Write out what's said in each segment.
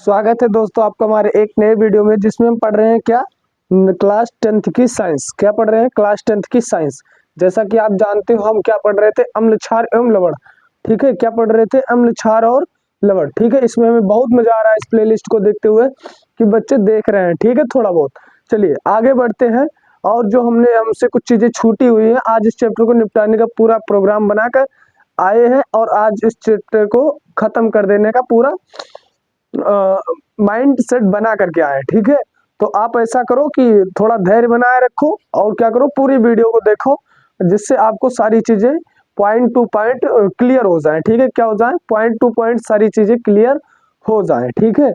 स्वागत है दोस्तों आपका हमारे एक नए वीडियो में, जिसमें हम पढ़ रहे हैं क्या, क्लास 10th की साइंस। क्या पढ़ रहे हैं? क्लास 10th की साइंस। जैसा कि आप जानते हो हम क्या पढ़ रहे थे, अम्ल क्षार एवं लवण। ठीक है, क्या पढ़ रहे थे? अम्ल क्षार और लवण। ठीक है, इसमें हमें बहुत मजा आ रहा है इस प्लेलिस्ट को देखते हुए कि बच्चे देख रहे हैं। ठीक है, थोड़ा बहुत चलिए आगे बढ़ते हैं। और जो हमसे कुछ चीजें छूटी हुई है, आज इस चैप्टर को निपटाने का पूरा प्रोग्राम बनाकर आए हैं और आज इस चैप्टर को खत्म कर देने का पूरा माइंड सेट बना करके आए। ठीक है, तो आप ऐसा करो कि थोड़ा धैर्य बनाए रखो और क्या करो, पूरी वीडियो को देखो, जिससे आपको सारी चीजें पॉइंट टू पॉइंट क्लियर हो जाए। ठीक है, क्या हो जाए? पॉइंट टू पॉइंट सारी चीजें क्लियर हो जाए। ठीक है,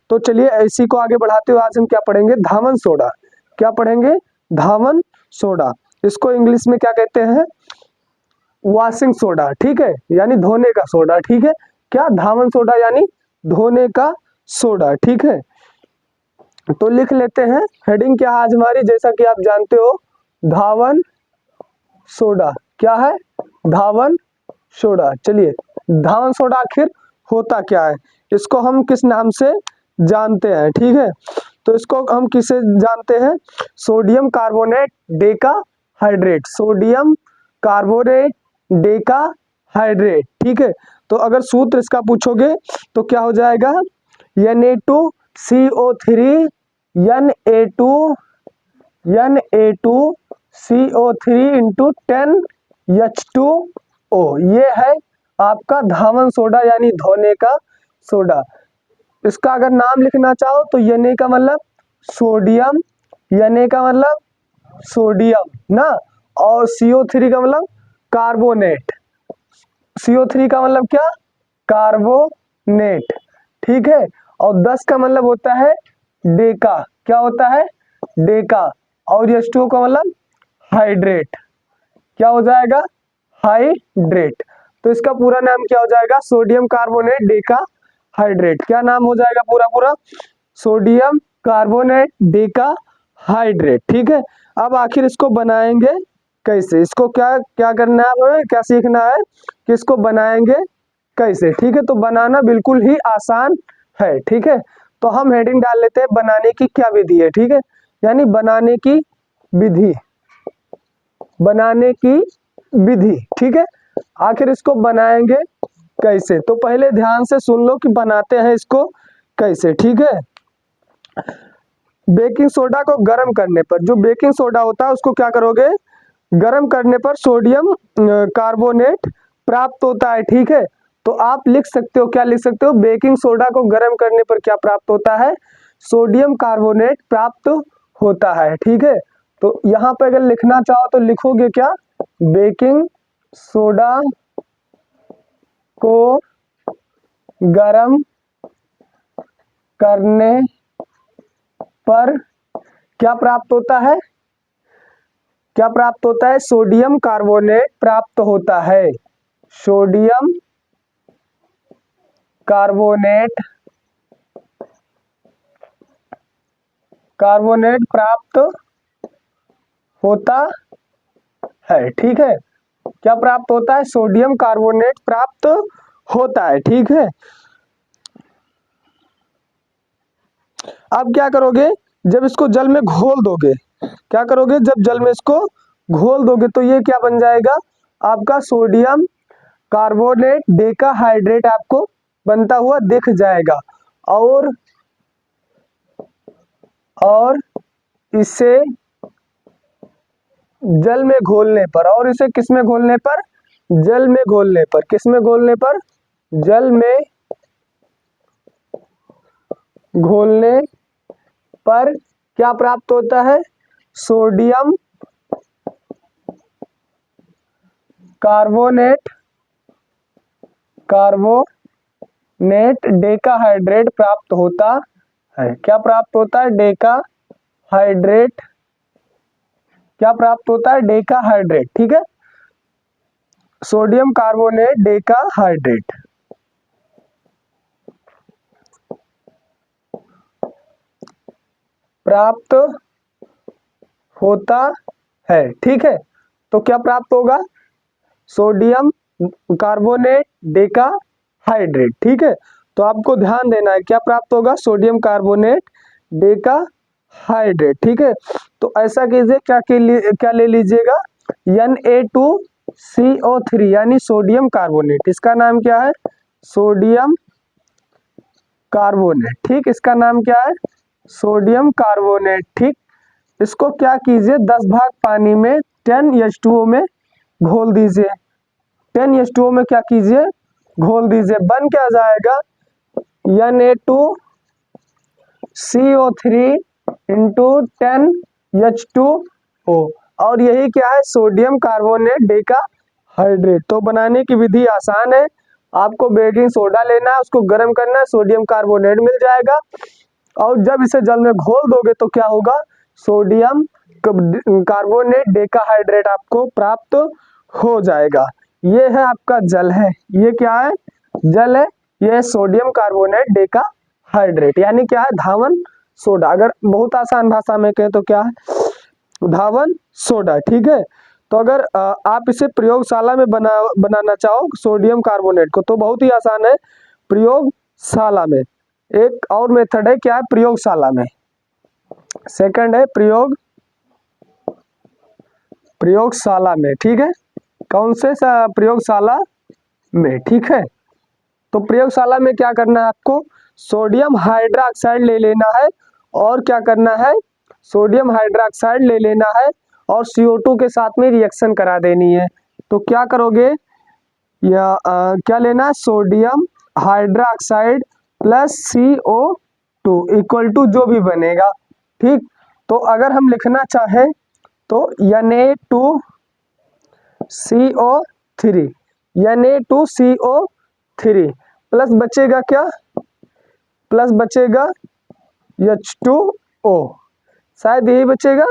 तो चलिए इसी को आगे बढ़ाते हुए आज हम क्या पढ़ेंगे? धावन सोडा। क्या पढ़ेंगे? धावन सोडा। इसको इंग्लिश में क्या कहते हैं? Washing soda. ठीक है, यानी धोने का सोडा। ठीक है, क्या? धावन सोडा यानी धोने का सोडा। ठीक है, तो लिख लेते हैं। हेडिंग क्या है आज हमारी? जैसा कि आप जानते हो, धावन सोडा। क्या है? धावन सोडा। चलिए, धावन सोडा आखिर होता क्या है, इसको हम किस नाम से जानते हैं? ठीक है, तो इसको हम किसे जानते हैं? Sodium carbonate Deka hydrate. Sodium carbonate Deka hydrate. ठीक है, तो अगर सूत्र इसका पूछोगे तो क्या हो जाएगा? Na2CO3 Na2CO3 into 10H2O। ये है आपका धावन सोडा यानी धोने का सोडा। इसका अगर नाम लिखना चाहो तो Na का मतलब सोडियम, Na का मतलब सोडियम ना, और CO3 का मतलब कार्बोनेट। CO3 का मतलब क्या? कार्बोनेट। ठीक है, और 10 का मतलब होता है डेका। क्या होता है? डेका। और H2O का मतलब हाइड्रेट। क्या हो जाएगा? हाइड्रेट। तो इसका पूरा नाम क्या हो जाएगा? Sodium carbonate Deka hydrate. क्या नाम हो जाएगा पूरा पूरा? Sodium carbonate Deka hydrate. ठीक है, अब आखिर इसको बनाएंगे कैसे? इसको क्या क्या करना है, हमें क्या सीखना है कि इसको बनाएंगे कैसे। ठीक है, तो बनाना बिल्कुल ही आसान है। ठीक है, तो हम हेडिंग डाल लेते हैं, बनाने की क्या विधि है। ठीक है, यानी बनाने की विधि, बनाने की विधि। ठीक है, आखिर इसको बनाएंगे कैसे, तो पहले ध्यान से सुन लो कि बनाते हैं इसको कैसे। ठीक है, बेकिंग सोडा को गर्म करने पर, जो बेकिंग सोडा होता है उसको क्या करोगे? गर्म करने पर सोडियम कार्बोनेट प्राप्त होता है। ठीक है, तो आप लिख सकते हो, क्या लिख सकते हो? बेकिंग सोडा को गर्म करने पर क्या प्राप्त होता है? सोडियम कार्बोनेट प्राप्त होता है। ठीक है, तो यहाँ पे अगर लिखना चाहो तो लिखोगे क्या? बेकिंग सोडा को गर्म करने पर क्या प्राप्त होता है? क्या प्राप्त होता है? सोडियम कार्बोनेट प्राप्त होता है। सोडियम कार्बोनेट प्राप्त होता है। ठीक है, क्या प्राप्त होता है? सोडियम कार्बोनेट प्राप्त होता है। ठीक है, अब क्या करोगे? जब इसको जल में घोल दोगे, क्या करोगे? जब जल में इसको घोल दोगे तो ये क्या बन जाएगा? आपका सोडियम कार्बोनेट डेका हाइड्रेट आपको बनता हुआ दिख जाएगा। और इसे जल में घोलने पर, और इसे किस में घोलने पर? जल में घोलने पर। किस में घोलने पर? जल में घोलने पर क्या प्राप्त होता है? सोडियम कार्बोनेट डेका हाइड्रेट प्राप्त होता है। क्या प्राप्त होता है? डेका हाइड्रेट। क्या प्राप्त होता है? डेका हाइड्रेट। ठीक है, सोडियम कार्बोनेट डेका हाइड्रेट प्राप्त होता है। ठीक है, तो क्या प्राप्त होगा? Sodium carbonate Deka hydrate. ठीक है, तो आपको ध्यान देना है क्या प्राप्त होगा, सोडियम कार्बोनेट डेकाहाइड्रेट। ठीक है, तो ऐसा कीजिए, क्या ले लीजिएगा, Na2CO3 यानी सोडियम कार्बोनेट। इसका नाम क्या है, सोडियम कार्बोनेट। ठीक, इसका नाम क्या है, सोडियम कार्बोनेट। ठीक, इसको क्या कीजिए, 10 भाग पानी में 10H2O में घोल दीजिए। 10H2O में क्या कीजिए, घोल दीजिए। बन क्या जाएगा, Na2CO3 इंटू 10H2O, और यही क्या है, सोडियम कार्बोनेट डेकाहाइड्रेट। तो बनाने की विधि आसान है, आपको बेकिंग सोडा लेना है, उसको गर्म करना है, सोडियम कार्बोनेट मिल जाएगा, और जब इसे जल में घोल दोगे तो क्या होगा, सोडियम कार्बोनेट डेकाहाइड्रेट आपको प्राप्त हो जाएगा। ये है आपका जल है, ये क्या है, जल है, ये सोडियम कार्बोनेट डेकाहाइड्रेट यानी क्या है, धावन सोडा। अगर बहुत आसान भाषा में कहें तो क्या है, धावन सोडा। ठीक है, तो अगर आप इसे प्रयोगशाला में बनाना चाहो सोडियम कार्बोनेट को, तो बहुत ही आसान है, प्रयोगशाला में। एक और मेथड है, क्या है, प्रयोगशाला में। सेकंड है प्रयोगशाला में। ठीक है, कौन से प्रयोगशाला में। ठीक है, तो प्रयोगशाला में क्या करना है आपको, सोडियम हाइड्रोक्साइड ले लेना है, और क्या करना है, सोडियम हाइड्रोक्साइड ले लेना है, और CO2 के साथ में रिएक्शन करा देनी है। तो क्या करोगे, या क्या लेना है, sodium hydroxide plus CO2 equal to जो भी बनेगा। ठीक, तो अगर हम लिखना चाहें तो Na2CO3 प्लस बचेगा क्या, प्लस बचेगा H2O, शायद यही बचेगा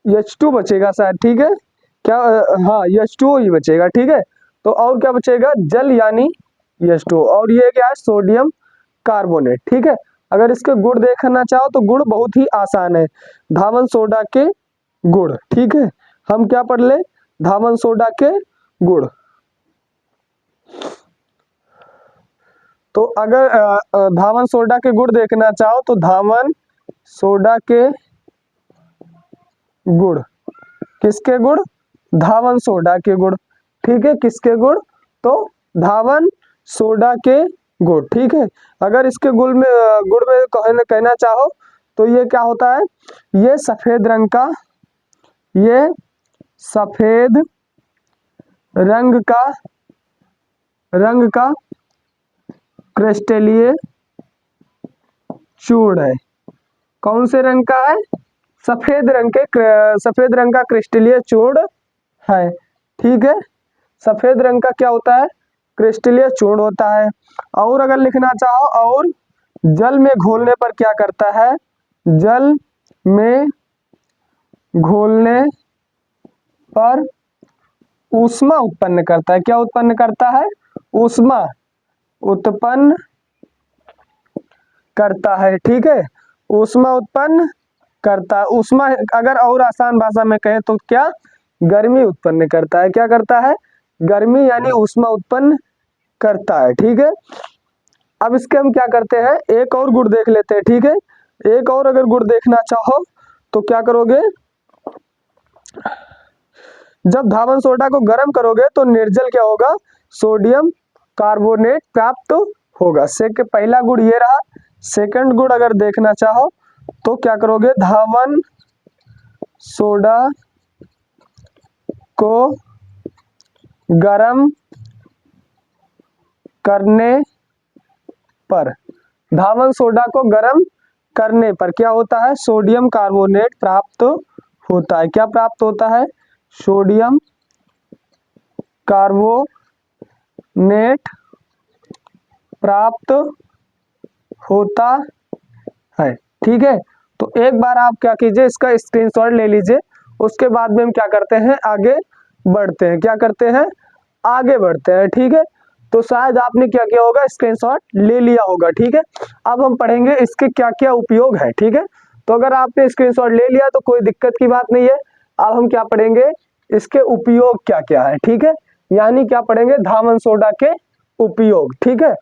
H2 बचेगा शायद। ठीक है, क्या, हाँ H2O ही बचेगा। ठीक है, तो और क्या बचेगा, जल यानी H2O, और ये क्या है, सोडियम कार्बोनेट। ठीक है, अगर इसके गुण देखना चाहो तो गुण बहुत ही आसान है, धावन सोडा के गुण। ठीक है, हम क्या पढ़ ले, धावन सोडा के गुण। तो अगर धावन सोडा के गुण देखना चाहो तो धावन सोडा के गुण, किसके गुण, धावन सोडा के गुण। ठीक है, किसके गुण, तो धावन सोडा के गुण। ठीक है, अगर इसके गुण में कहना चाहो तो ये क्या होता है, ये सफेद रंग का क्रिस्टलीय चूर्ण है। कौन से रंग का है, सफेद रंग का क्रिस्टलीय चूर्ण है। ठीक है, सफेद रंग का क्या होता है, क्रिस्टलीय चूर्ण होता है। और अगर लिखना चाहो, और जल में घोलने पर क्या करता है, जल में घोलने पर ऊष्मा उत्पन्न करता है। क्या उत्पन्न करता है, ऊष्मा उत्पन्न करता है। ठीक है, ऊष्मा उत्पन्न करता है। ऊष्मा अगर और आसान भाषा में कहें तो क्या, गर्मी उत्पन्न करता है। क्या करता है, गर्मी यानी ऊष्मा उत्पन्न करता है। ठीक है, अब इसके हम क्या करते हैं, एक और गुण देख लेते हैं। ठीक है, एक और अगर गुण देखना चाहो तो क्या करोगे, जब धावन सोडा को गर्म करोगे तो निर्जल क्या होगा, सोडियम कार्बोनेट प्राप्त होगा। पहला गुण ये रहा। सेकंड गुण अगर देखना चाहो तो क्या करोगे, धावन सोडा को गर्म करने पर, धावन सोडा को गर्म करने पर क्या होता है, सोडियम कार्बोनेट प्राप्त होता है। क्या प्राप्त होता है, सोडियम कार्बोनेट प्राप्त होता है। ठीक है, तो एक बार आप क्या कीजिए, इसका स्क्रीनशॉट ले लीजिए, उसके बाद में हम क्या करते हैं, आगे बढ़ते हैं। क्या करते हैं, आगे बढ़ते हैं। ठीक है, तो शायद आपने क्या किया होगा, स्क्रीनशॉट ले लिया होगा। ठीक है, अब हम पढ़ेंगे इसके क्या क्या उपयोग है। ठीक है, तो अगर आपने स्क्रीनशॉट ले लिया तो कोई दिक्कत की बात नहीं है। अब हम क्या पढ़ेंगे, इसके उपयोग क्या क्या है। ठीक है, यानी क्या पढ़ेंगे, धावन सोडा के उपयोग। ठीक है,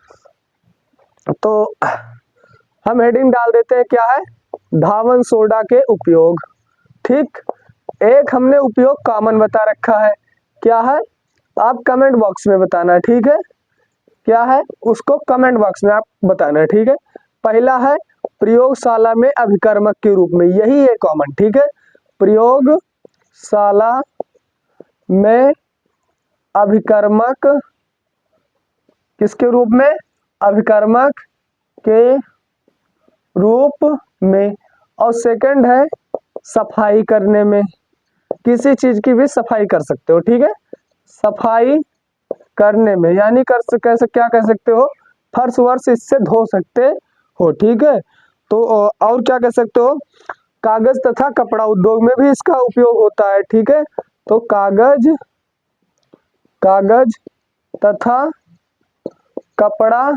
तो हम हेडिंग डाल देते हैं, क्या है, धावन सोडा के उपयोग। ठीक, एक हमने उपयोग कॉमन बता रखा है, क्या है, आप कमेंट बॉक्स में बताना है। ठीक है, क्या है, उसको कमेंट बॉक्स में आप बताना है। ठीक है, पहला है प्रयोगशाला में अभिकर्मक के रूप में, यही है कॉमन। ठीक है, प्रयोगशाला में अभिकर्मक किसके रूप में, अभिकर्मक के रूप में। और सेकंड है सफाई करने में, किसी चीज की भी सफाई कर सकते हो। ठीक है, सफाई करने में, यानी कैसे क्या कर सकते हो, फर्श वर्श इससे धो सकते हो। ठीक है, तो और क्या कर सकते हो, कागज तथा कपड़ा उद्योग में भी इसका उपयोग होता है। ठीक है, तो कागज तथा कपड़ा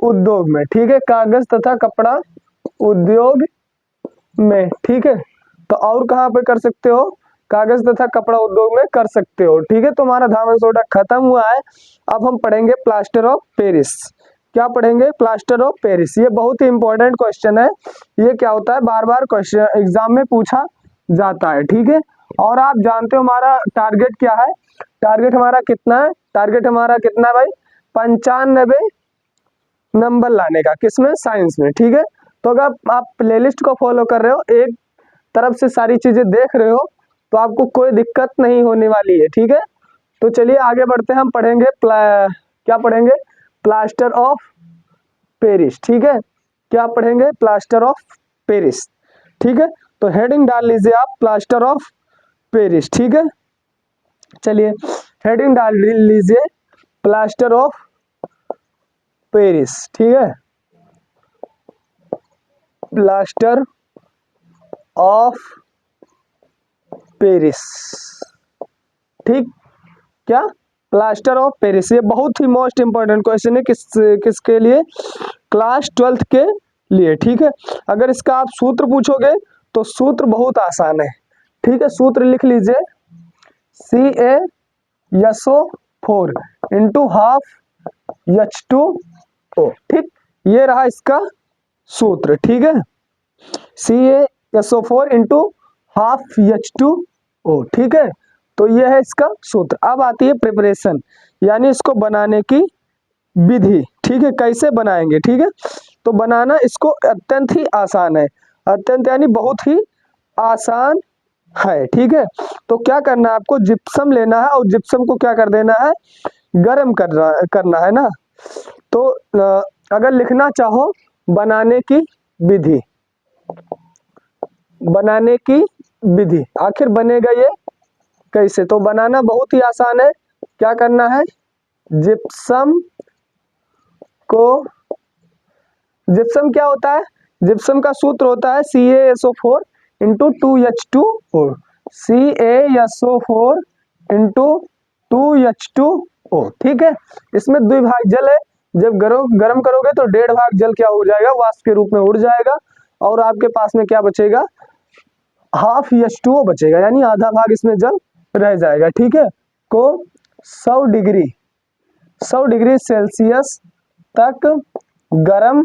उद्योग में। ठीक है, कागज तथा कपड़ा उद्योग में। ठीक है, तो और कहाँ पे कर सकते हो, कागज तथा कपड़ा उद्योग में कर सकते हो। ठीक है, तो हमारा धावन सोडा खत्म हुआ है। अब हम पढ़ेंगे प्लास्टर ऑफ पेरिस। क्या पढ़ेंगे, प्लास्टर ऑफ पेरिस। ये बहुत ही इंपॉर्टेंट क्वेश्चन है, ये क्या होता है, बार बार क्वेश्चन एग्जाम में पूछा जाता है। ठीक है, और आप जानते हो हमारा टारगेट क्या है, टारगेट हमारा कितना है, टारगेट हमारा कितना है भाई, 95 नंबर लाने का, किसमें, साइंस में। ठीक है, तो अगर आप प्लेलिस्ट को फॉलो कर रहे हो, एक तरफ से सारी चीजें देख रहे हो, तो आपको कोई दिक्कत नहीं होने वाली है। ठीक है, तो चलिए आगे बढ़ते हैं, हम पढ़ेंगे क्या पढ़ेंगे, प्लास्टर ऑफ पेरिस। ठीक है, क्या पढ़ेंगे, प्लास्टर ऑफ पेरिस। ठीक है, तो हेडिंग डाल लीजिए आप, प्लास्टर ऑफ पेरिस। ठीक है, चलिए हेडिंग डाल लीजिए, प्लास्टर ऑफ पेरिस। ठीक है, प्लास्टर ऑफ पेरिस। ठीक, क्या, प्लास्टर ऑफ पेरिस। ये बहुत ही मोस्ट इंपॉर्टेंट क्वेश्चन है, किसके लिए, क्लास 12th के लिए। ठीक है, अगर इसका आप सूत्र पूछोगे तो सूत्र बहुत आसान है। ठीक है, सूत्र लिख लीजिए, CaSO4 इंटू हाफ H2O। ठीक, ये रहा इसका सूत्र। ठीक है, CaSO4 इंटू हाफ H2O। ठीक है, तो ये है इसका सूत्र। अब आती है प्रिपरेशन, यानी इसको बनाने की विधि। ठीक है, कैसे बनाएंगे। ठीक है, तो बनाना इसको अत्यंत ही आसान है, अत्यंत यानी बहुत ही आसान है। ठीक है, तो क्या करना है आपको, जिप्सम लेना है और जिप्सम को क्या कर देना है, गर्म करना है ना। तो अगर लिखना चाहो बनाने की विधि, बनाने की विधि, आखिर बनेगा ये कैसे, तो बनाना बहुत ही आसान है। क्या करना है, जिप्सम को, जिप्सम क्या होता है, जिप्सम का सूत्र होता है CaSO4 into 2H2O, CaSO4 into 2H2O। ठीक है, इसमें द्विभाग जल है, जब गर्म करोगे तो 1.5 भाग जल क्या हो जाएगा, वाष्प के रूप में उड़ जाएगा, और आपके पास में क्या बचेगा, हाफ H2O बचेगा, यानी आधा भाग इसमें जल रह जाएगा। ठीक है, को 100 डिग्री सेल्सियस तक गरम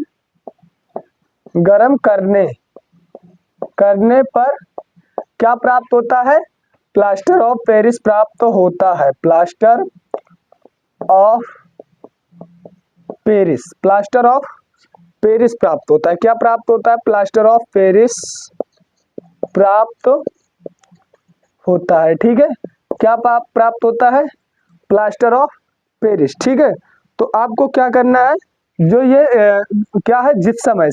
करने पर क्या प्राप्त होता है, प्लास्टर ऑफ पेरिस प्राप्त होता है। Plaster of Paris, plaster of Paris प्राप्त होता है। क्या प्राप्त होता है, प्लास्टर ऑफ पेरिस प्राप्त होता है। ठीक है, क्या प्राप्त होता है, प्लास्टर ऑफ पेरिस। ठीक है, तो आपको क्या करना है, जो ये क्या है, जिप्सम है,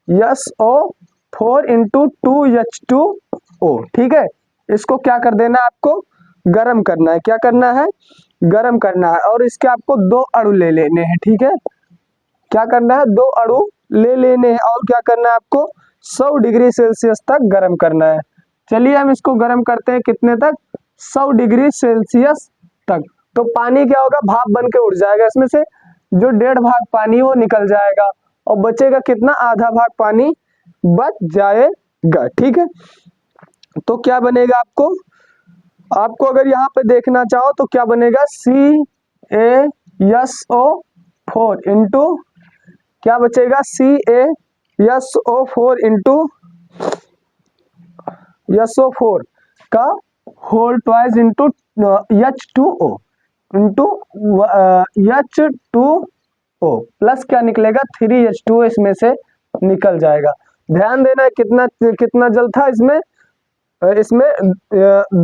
CaSO4 इंटू 2H2O। ठीक है, इसको क्या कर देना है, आपको गर्म करना है। क्या करना है, गर्म करना है, और इसके आपको 2 अणु ले लेने हैं। ठीक है, क्या करना है, 2 अणु ले लेने हैं, और क्या करना है आपको, 100 डिग्री सेल्सियस तक गर्म करना है। चलिए हम इसको गर्म करते हैं, कितने तक, 100 डिग्री सेल्सियस तक। तो पानी क्या होगा, भाप बन के उड़ जाएगा, इसमें से जो 1.5 भाग पानी वो निकल जाएगा, और बचेगा कितना, आधा भाग पानी बच जाएगा। ठीक है, तो क्या बनेगा आपको, आपको अगर यहाँ पे देखना चाहो तो क्या बनेगा, CaSO4 इंटू क्या बचेगा, CaSO4 इंटू SO4 का whole twice into H2O into H2O plus क्या निकलेगा, 3H2O इसमें से निकल जाएगा। ध्यान देना कितना कितना जल था इसमें, इसमें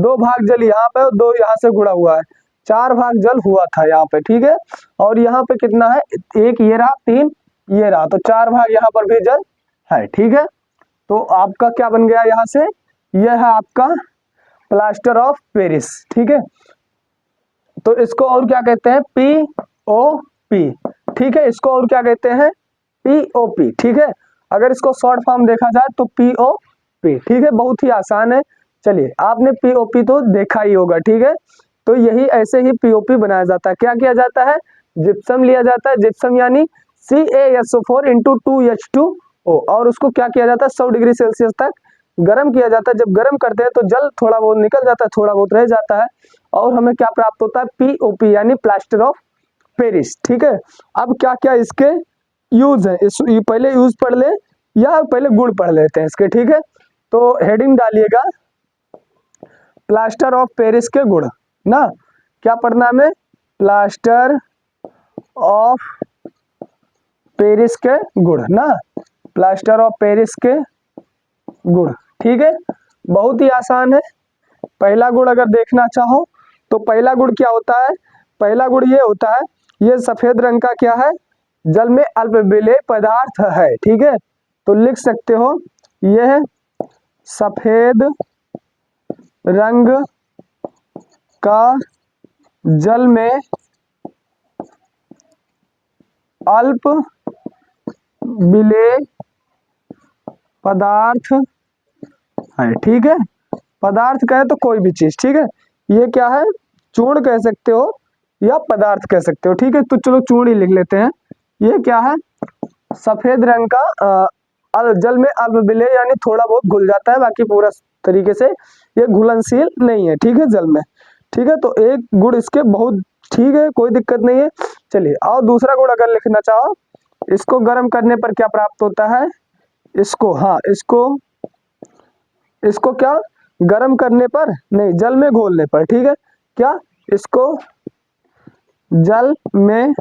2 भाग जल यहाँ पे और 2 यहाँ से गुड़ा हुआ है, 4 भाग जल हुआ था यहाँ पे, ठीक है। और यहाँ पे कितना है, 1 ये रहा, 3 ये रहा, तो 4 भाग यहाँ पर भी जल है, ठीक है। तो आपका क्या बन गया यहाँ से, यह है आपका प्लास्टर ऑफ पेरिस, ठीक है। तो इसको और क्या कहते हैं, POP, ठीक है। इसको और क्या कहते हैं, POP, ठीक है। अगर इसको शॉर्ट फॉर्म देखा जाए तो POP, ठीक है। बहुत ही आसान है। चलिए, आपने POP तो देखा ही होगा, ठीक है। तो यही ऐसे ही POP बनाया जाता है। क्या किया जाता है, जिप्सम लिया जाता है, जिप्सम यानी CaSO4 इंटू 2H2O, और उसको क्या किया जाता है, 100 डिग्री सेल्सियस तक गर्म किया जाता है। जब गर्म करते हैं तो जल थोड़ा बहुत निकल जाता है, थोड़ा बहुत रह जाता है, और हमें क्या प्राप्त होता है, POP यानी प्लास्टर ऑफ पेरिस, ठीक है। अब क्या क्या इसके यूज है, इस पहले यूज पढ़ ले या पहले गुण पढ़ लेते हैं इसके, ठीक है। तो हेडिंग डालिएगा प्लास्टर ऑफ पेरिस के गुण ना, क्या पढ़ना हमें, प्लास्टर ऑफ पेरिस के गुण ना, प्लास्टर ऑफ पेरिस के गुण, ठीक है। बहुत ही आसान है। पहला गुण अगर देखना चाहो तो पहला गुण क्या होता है, पहला गुण ये होता है, ये सफेद रंग का क्या है, जल में अल्प विलेय पदार्थ है, ठीक है। तो लिख सकते हो, यह सफेद रंग का जल में अल्प विलेय पदार्थ है, ठीक है। पदार्थ कहे तो कोई भी चीज, ठीक है। ये क्या है, चूर्ण कह सकते हो या पदार्थ कह सकते हो, ठीक है। तो चलो चूर्ण ही लिख लेते हैं। ये क्या है, सफेद रंग का जल में अल्प विलेय यानी थोड़ा बहुत घुल जाता है, बाकी पूरा तरीके से ये घुलनशील नहीं है, ठीक है, जल में, ठीक है। तो एक गुण इसके बहुत ठीक है, कोई दिक्कत नहीं है। चलिए, और दूसरा गुण अगर लिखना चाहो, इसको गर्म करने पर क्या प्राप्त होता है, इसको, हाँ, इसको क्या, गर्म करने पर नहीं, जल में घोलने पर, ठीक है। क्या, इसको जल में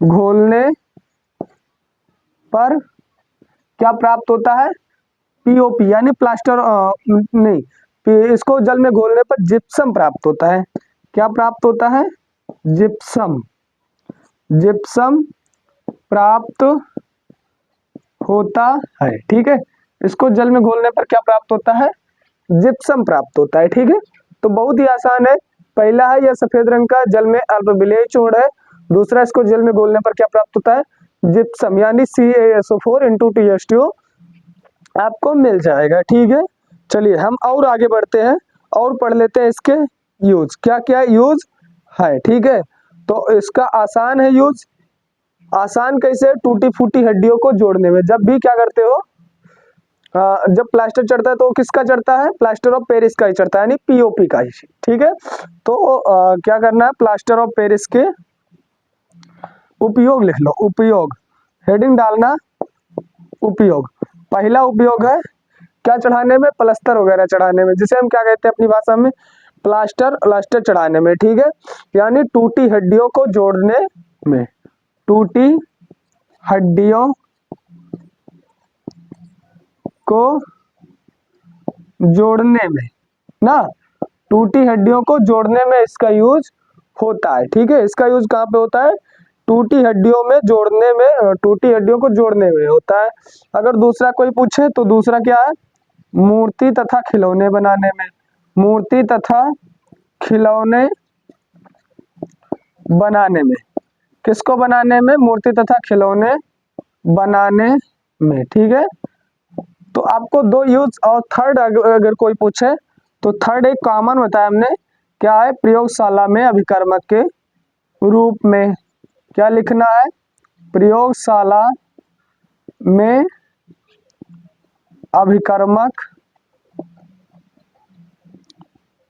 घोलने पर क्या प्राप्त होता है, POP यानी प्लास्टर नहीं, इसको जल में घोलने पर जिप्सम प्राप्त होता है। क्या प्राप्त होता है, जिप्सम, जिप्सम प्राप्त होता है, ठीक है। इसको जल में घोलने पर क्या प्राप्त होता है, जिप्सम प्राप्त होता है, ठीक है। तो बहुत ही आसान है। पहला है यह सफेद रंग का जल में अल्प विलेय चूर्ण है, दूसरा इसको जल में घोलने पर क्या प्राप्त होता है, जिप्सम यानी CaSO4 इंटू TH2O आपको मिल जाएगा, ठीक है। चलिए, हम और आगे बढ़ते हैं और पढ़ लेते हैं इसके यूज, क्या क्या यूज है, ठीक है। तो इसका आसान है यूज, आसान कैसे, टूटी फूटी हड्डियों को जोड़ने में। जब भी क्या करते हो, जब प्लास्टर चढ़ता है तो किसका चढ़ता है, प्लास्टर ऑफ पेरिस का ही चढ़ता है, यानी POP का ही, ठीक है। तो क्या करना है, प्लास्टर ऑफ पेरिस के उपयोग लिख लो, उपयोग, हेडिंग डालना उपयोग। पहला उपयोग है क्या चढ़ाने में, प्लास्टर वगैरह चढ़ाने में, जिसे हम क्या कहते हैं अपनी भाषा में, प्लास्टर चढ़ाने में, ठीक है। यानी टूटी हड्डियों को जोड़ने में, टूटी हड्डियों को जोड़ने में ना, टूटी हड्डियों को जोड़ने में इसका यूज होता है, ठीक है। इसका यूज कहाँ पे होता है, टूटी हड्डियों में जोड़ने में, टूटी हड्डियों को जोड़ने में होता है। अगर दूसरा कोई पूछे तो दूसरा क्या है, मूर्ति तथा खिलौने बनाने में, मूर्ति तथा खिलौने बनाने में, किसको बनाने में, मूर्ति तथा खिलौने बनाने में, ठीक है। तो आपको 2 यूज, और थर्ड अगर कोई पूछे तो थर्ड एक कॉमन बताया हमने, क्या है, प्रयोगशाला में अभिकर्मक के रूप में, क्या लिखना है, प्रयोगशाला में अभिकर्मक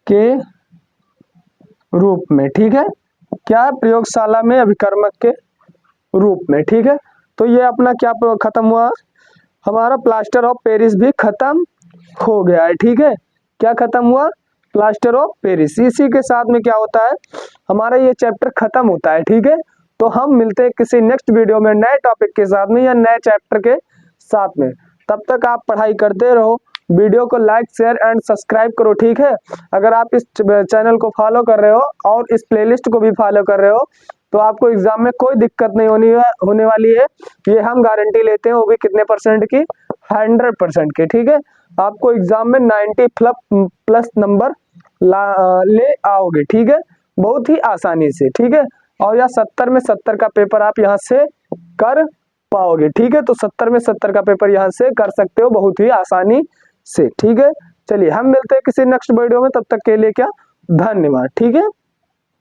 के रूप में, ठीक है, क्या है, प्रयोगशाला में अभिकर्मक के रूप में, ठीक है। तो ये अपना क्या खत्म हुआ, हमारा प्लास्टर ऑफ पेरिस भी खत्म हो गया है, ठीक है। क्या खत्म हुआ, प्लास्टर ऑफ पेरिस। इसी के साथ में क्या होता है, हमारा ये चैप्टर खत्म होता है, ठीक है। तो हम मिलते हैं किसी नेक्स्ट वीडियो में नए टॉपिक के साथ में या नए चैप्टर के साथ में। तब तक आप पढ़ाई करते रहो, वीडियो को लाइक शेयर एंड सब्सक्राइब करो, ठीक है। अगर आप इस चैनल को फॉलो कर रहे हो और इस प्लेलिस्ट को भी फॉलो कर रहे हो तो आपको एग्जाम में कोई दिक्कत नहीं होने वाली है, ये हम गारंटी लेते हैं। वो भी कितने परसेंट की, 100% की, ठीक है। आपको एग्जाम में 90 प्लस नंबर ले आओगे, ठीक है, बहुत ही आसानी से, ठीक है। और या 70 में 70 का पेपर आप यहाँ से कर पाओगे, ठीक है। तो 70 में 70 का पेपर यहाँ से कर सकते हो बहुत ही आसानी से, ठीक है। चलिए हम मिलते हैं किसी नेक्स्ट वीडियो में, तब तक के लिए क्या, धन्यवाद, ठीक है।